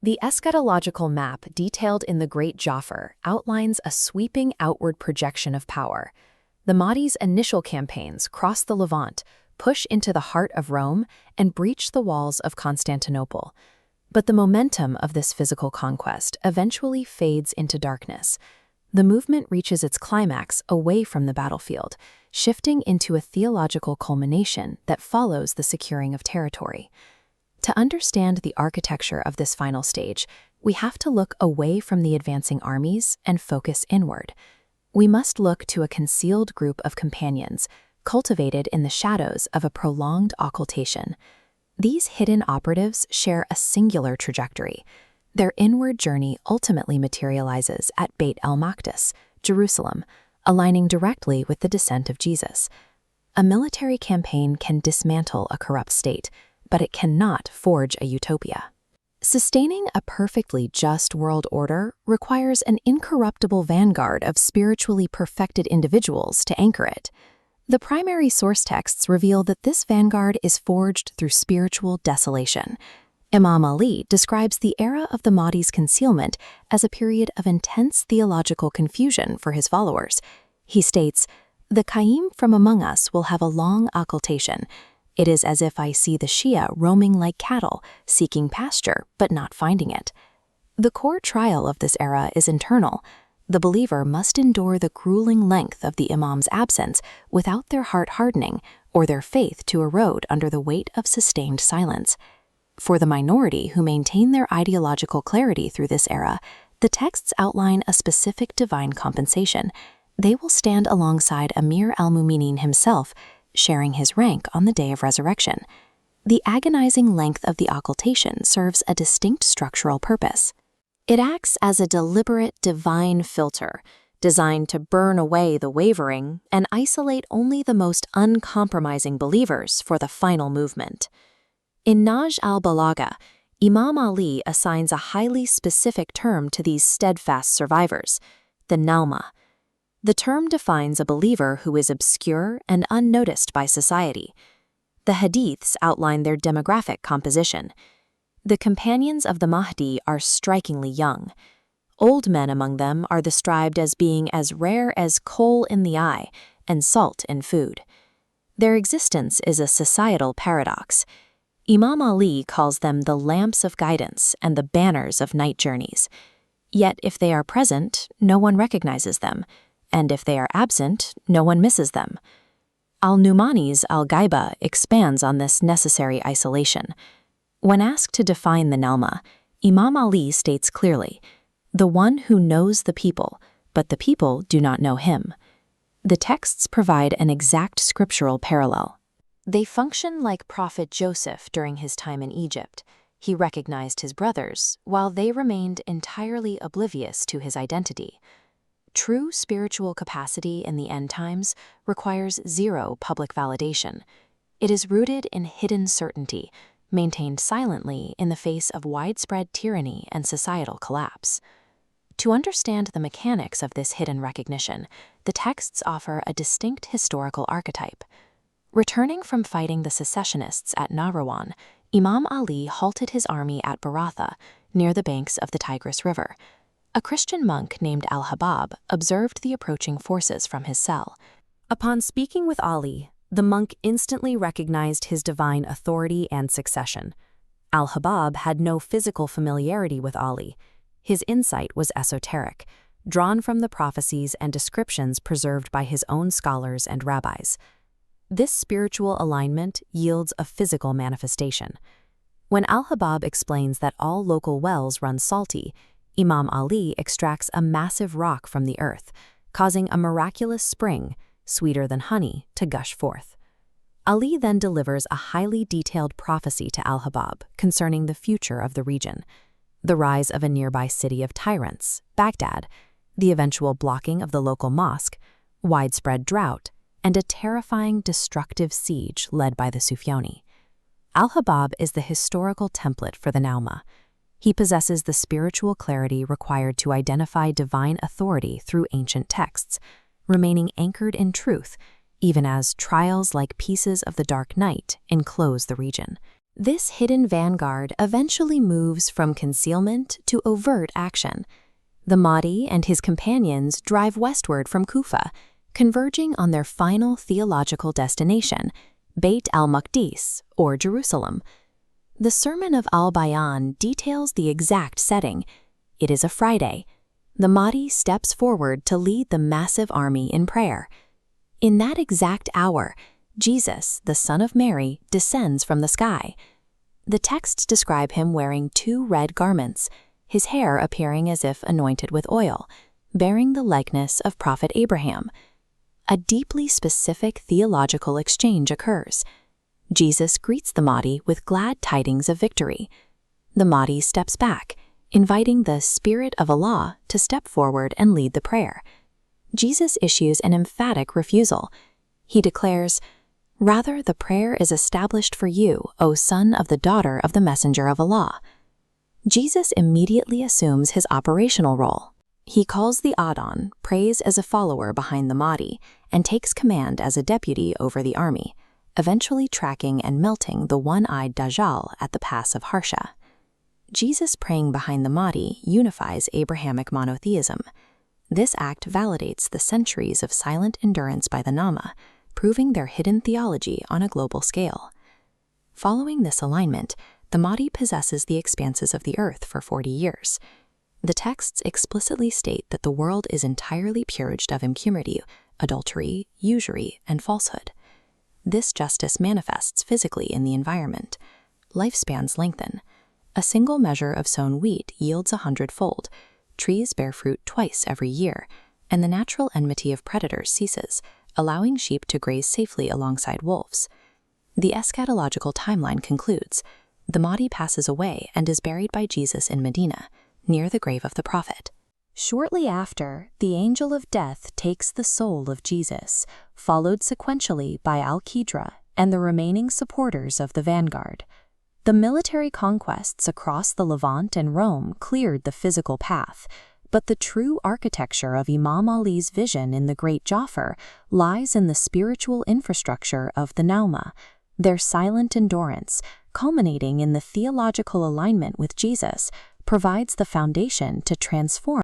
The eschatological map detailed in the Great Jaffer outlines a sweeping outward projection of power. The Mahdi's initial campaigns cross the Levant, push into the heart of Rome, and breach the walls of Constantinople. But the momentum of this physical conquest eventually fades into darkness. The movement reaches its climax away from the battlefield, shifting into a theological culmination that follows the securing of territory. To understand the architecture of this final stage, we have to look away from the advancing armies and focus inward. We must look to a concealed group of companions, cultivated in the shadows of a prolonged occultation. These hidden operatives share a singular trajectory. Their inward journey ultimately materializes at Beit el-Maqdis, Jerusalem, aligning directly with the descent of Jesus. A military campaign can dismantle a corrupt state, but it cannot forge a utopia. Sustaining a perfectly just world order requires an incorruptible vanguard of spiritually perfected individuals to anchor it. The primary source texts reveal that this vanguard is forged through spiritual desolation. Imam Ali describes the era of the Mahdi's concealment as a period of intense theological confusion for his followers. He states, "The Qaim from among us will have a long occultation. It is as if I see the Shia roaming like cattle, seeking pasture but not finding it." The core trial of this era is internal. The believer must endure the grueling length of the Imam's absence without their heart hardening or their faith to erode under the weight of sustained silence. For the minority who maintain their ideological clarity through this era, the texts outline a specific divine compensation. They will stand alongside Amir al-Mu'minin himself, sharing his rank on the day of resurrection. The agonizing length of the occultation serves a distinct structural purpose. It acts as a deliberate divine filter, designed to burn away the wavering and isolate only the most uncompromising believers for the final movement. In Naj al-Balagha, Imam Ali assigns a highly specific term to these steadfast survivors, the Nawmah. The term defines a believer who is obscure and unnoticed by society. The hadiths outline their demographic composition. The companions of the Mahdi are strikingly young. Old men among them are described as being as rare as kohl in the eye and salt in food. Their existence is a societal paradox. Imam Ali calls them the lamps of guidance and the banners of night journeys. Yet if they are present, no one recognizes them, and if they are absent, no one misses them. Al-Numani's Al-Ghaiba expands on this necessary isolation. When asked to define the Nawmah, Imam Ali states clearly, "The one who knows the people, but the people do not know him." The texts provide an exact scriptural parallel. They function like Prophet Joseph during his time in Egypt. He recognized his brothers, while they remained entirely oblivious to his identity. True spiritual capacity in the end times requires zero public validation. It is rooted in hidden certainty, maintained silently in the face of widespread tyranny and societal collapse. To understand the mechanics of this hidden recognition, the texts offer a distinct historical archetype. Returning from fighting the secessionists at Nahrawan, Imam Ali halted his army at Baratha, near the banks of the Tigris River. A Christian monk named Al-Habab observed the approaching forces from his cell. Upon speaking with Ali, the monk instantly recognized his divine authority and succession. Al-Habab had no physical familiarity with Ali. His insight was esoteric, drawn from the prophecies and descriptions preserved by his own scholars and rabbis. This spiritual alignment yields a physical manifestation. When Al-Habab explains that all local wells run salty, Imam Ali extracts a massive rock from the earth, causing a miraculous spring, sweeter than honey, to gush forth. Ali then delivers a highly detailed prophecy to Al-Habab concerning the future of the region, the rise of a nearby city of tyrants, Baghdad, the eventual blocking of the local mosque, widespread drought, and a terrifying destructive siege led by the Sufyoni. Al-Habab is the historical template for the Nawmah. He possesses the spiritual clarity required to identify divine authority through ancient texts, remaining anchored in truth, even as trials like pieces of the dark night enclose the region. This hidden vanguard eventually moves from concealment to overt action. The Mahdi and his companions drive westward from Kufa, converging on their final theological destination, Beit al-Maqdis, or Jerusalem. The Sermon of al-Bayan details the exact setting. It is a Friday. The Mahdi steps forward to lead the massive army in prayer. In that exact hour, Jesus, the Son of Mary, descends from the sky. The texts describe him wearing 2 red garments, his hair appearing as if anointed with oil, bearing the likeness of Prophet Abraham. A deeply specific theological exchange occurs. Jesus greets the Mahdi with glad tidings of victory. The Mahdi steps back, inviting the Spirit of Allah to step forward and lead the prayer. Jesus issues an emphatic refusal. He declares, "Rather, the prayer is established for you, O son of the daughter of the messenger of Allah." Jesus immediately assumes his operational role. He calls the adhan, prays as a follower behind the Mahdi, and takes command as a deputy over the army, eventually tracking and melting the one-eyed Dajjal at the pass of Harsha. Jesus praying behind the Mahdi unifies Abrahamic monotheism. This act validates the centuries of silent endurance by the Nawmah, proving their hidden theology on a global scale. Following this alignment, the Mahdi possesses the expanses of the earth for 40 years. The texts explicitly state that the world is entirely purged of impurity, adultery, usury, and falsehood. This justice manifests physically in the environment. Lifespans lengthen. A single measure of sown wheat yields 100-fold. Trees bear fruit twice every year, and the natural enmity of predators ceases, allowing sheep to graze safely alongside wolves. The eschatological timeline concludes. The Mahdi passes away and is buried by Jesus in Medina, near the grave of the prophet. Shortly after, the angel of death takes the soul of Jesus, followed sequentially by Al-Qidra and the remaining supporters of the vanguard. The military conquests across the Levant and Rome cleared the physical path, but the true architecture of Imam Ali's vision in the Great Jafar lies in the spiritual infrastructure of the Nawmah, their silent endurance, culminating in the theological alignment with Jesus, provides the foundation to transform